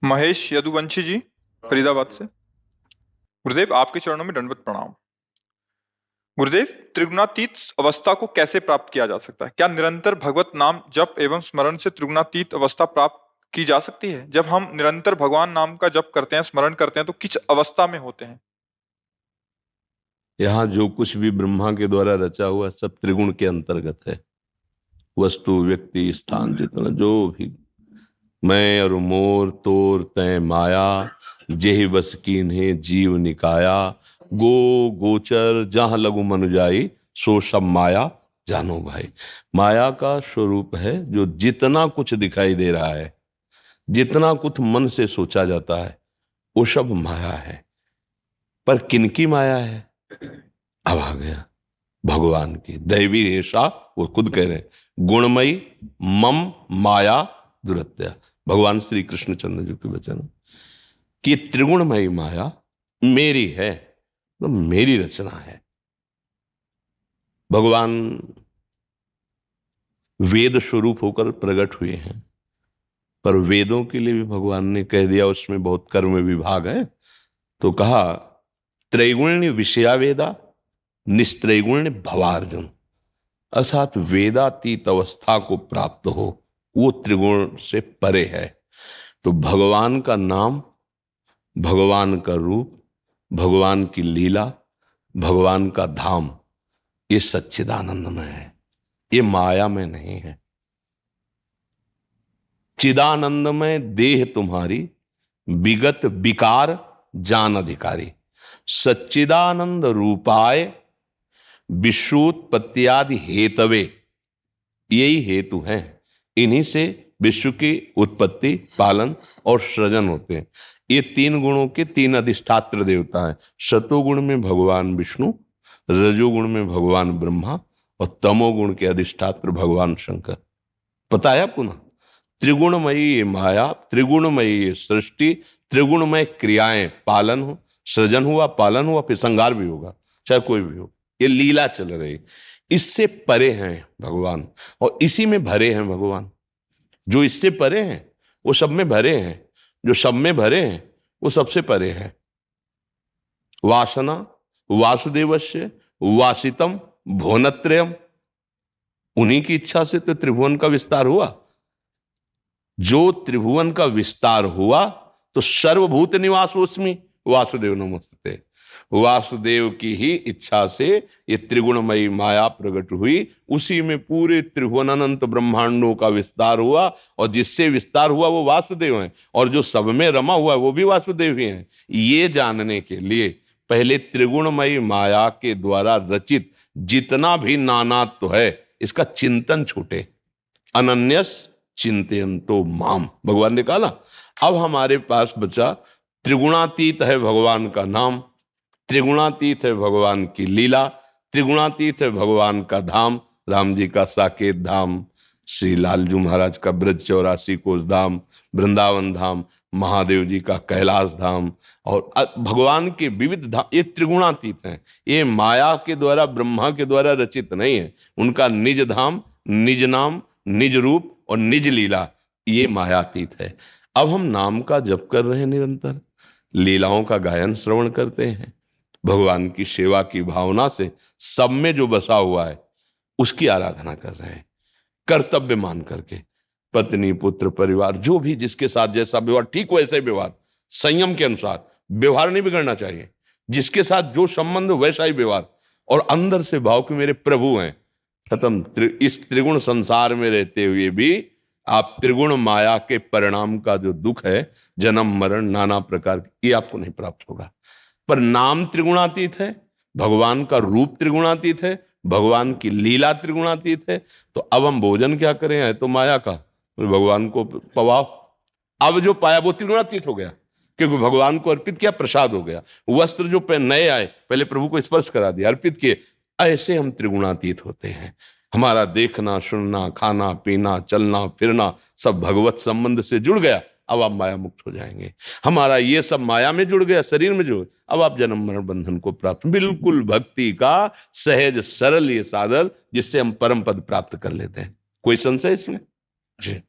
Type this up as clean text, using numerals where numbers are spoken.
महेश यदुवंशी जी, फरीदाबाद से। गुरुदेव, आपके चरणों में दंडवत प्रणाम। गुरुदेव, त्रिगुणातीत अवस्था को कैसे प्राप्त किया जा सकता है? क्या निरंतर भगवत नाम जप एवं स्मरण से त्रिगुणातीत अवस्था प्राप्त की जा सकती है? जब हम निरंतर भगवान नाम का जप करते हैं, स्मरण करते हैं, तो किस अवस्था में होते हैं? यहाँ जो कुछ भी ब्रह्मा के द्वारा रचा हुआ सब त्रिगुण के अंतर्गत है। वस्तु, व्यक्ति, स्थान, जितना जो भी मैं और मोर तोर तय माया, जेहि बस कीन्हे जीव निकाया, गो गोचर जहां लगु मनुजाई, सो सब माया जानो भाई। माया का स्वरूप है जो जितना कुछ दिखाई दे रहा है, जितना कुछ मन से सोचा जाता है, वो सब माया है। पर किनकी माया है? अब आ गया भगवान की। दैवी रेशा, वो खुद कह रहे हैं, गुणमयी मम माया दुरत्या। भगवान श्री कृष्णचंद्र जी के वचन कि त्रिगुणमयी माया मेरी है, तो मेरी रचना है। भगवान वेद स्वरूप होकर प्रकट हुए हैं, पर वेदों के लिए भी भगवान ने कह दिया उसमें बहुत कर्म विभाग है, तो कहा त्रैगुण्य विषया वेदा निस्त्रैगुण्य भवार्जुन। अर्थात वेदातीत अवस्था को प्राप्त हो, वो त्रिगुण से परे है। तो भगवान का नाम, भगवान का रूप, भगवान की लीला, भगवान का धाम, ये सच्चिदानंद में है, ये माया में नहीं है। चिदानंद में देह तुम्हारी, विगत विकार जान अधिकारी। सच्चिदानंद रूपाय विश्वोत्पत्त्यादि हेतवे, यही हेतु हैं। इन्हीं से विश्व की उत्पत्ति, पालन और सृजन होते हैं। ये तीन गुणों के तीन अधिष्ठात्र देवता हैं। सतोगुण में भगवान विष्णु, रजोगुण में भगवान ब्रह्मा और तमोगुण के अधिष्ठात्र भगवान शंकर। पता है आपको ना? त्रिगुणमयी माया, त्रिगुणमयी सृष्टि, त्रिगुणमय क्रियाएं, पालन हो, सृजन हुआ, पालन हुआ, फिर संहार भी होगा, चाहे कोई भी हो। ये लीला चल रही, इससे परे हैं भगवान और इसी में भरे हैं भगवान। जो इससे परे हैं वो सब में भरे हैं, जो सब में भरे हैं वो सबसे परे हैं। वासना वासुदेवस्य वासितम भुवनत्रयम, उन्हीं की इच्छा से तो त्रिभुवन का विस्तार हुआ। जो त्रिभुवन का विस्तार हुआ तो सर्वभूत निवासोस्मि वासुदेव नमोस्तुते। वासुदेव की ही इच्छा से ये त्रिगुणमयी माया प्रकट हुई, उसी में पूरे त्रिभुवन अनंत ब्रह्मांडों का विस्तार हुआ, और जिससे विस्तार हुआ वो वासुदेव हैं, और जो सब में रमा हुआ वो भी वासुदेव ही हैं। ये जानने के लिए पहले त्रिगुणमयी माया के द्वारा रचित जितना भी नानात्व है इसका चिंतन छूटे। अनन्यस चिंतयन्तो माम, भगवान ने कहा ना। अब हमारे पास बचा त्रिगुणातीत है भगवान का नाम, त्रिगुणातीत है भगवान की लीला, त्रिगुणातीत है भगवान का धाम, राम जी का साकेत धाम, श्री लालजू महाराज का ब्रज 84 कोस धाम, वृंदावन धाम, महादेव जी का कैलाश धाम, और भगवान के विविध धाम, ये त्रिगुणातीत हैं। ये माया के द्वारा, ब्रह्मा के द्वारा रचित नहीं है। उनका निज धाम, निज नाम, निज रूप और निज लीला, ये मायातीत है। अब हम नाम का जप कर रहे हैं, निरंतर लीलाओं का गायन श्रवण करते हैं, भगवान की सेवा की भावना से सब में जो बसा हुआ है उसकी आराधना कर रहे हैं, कर्तव्य मान करके। पत्नी, पुत्र, परिवार, जो भी जिसके साथ जैसा व्यवहार, ठीक वैसे व्यवहार, संयम के अनुसार व्यवहार नहीं बिगड़ना चाहिए। जिसके साथ जो संबंध वैसा ही व्यवहार, और अंदर से भाव कि मेरे प्रभु हैं। खत्म। इस त्रिगुण संसार में रहते हुए भी आप त्रिगुण माया के परिणाम का जो दुख है, जन्म मरण नाना प्रकार, ये आपको नहीं प्राप्त होगा। पर नाम त्रिगुणातीत है, भगवान का रूप त्रिगुणातीत है, भगवान की लीला त्रिगुणातीत है। तो अब हम भोजन क्या करें? है तो माया का, भगवान को पवाओ। अब जो पाया वो त्रिगुणातीत हो गया, क्योंकि भगवान को अर्पित किया, प्रसाद हो गया। वस्त्र जो नए आए, पहले प्रभु को स्पर्श करा दिया, अर्पित किए। ऐसे हम त्रिगुणातीत होते हैं। हमारा देखना, सुनना, खाना, पीना, चलना, फिरना सब भगवत संबंध से जुड़ गया। अब आप माया मुक्त हो जाएंगे। हमारा ये सब माया में जुड़ गया, शरीर में जुड़, अब आप जन्म मरण बंधन को प्राप्त, बिल्कुल भक्ति का सहज सरल ये साधन, जिससे हम परम पद प्राप्त कर लेते हैं। कोई संशय इसमें? जी।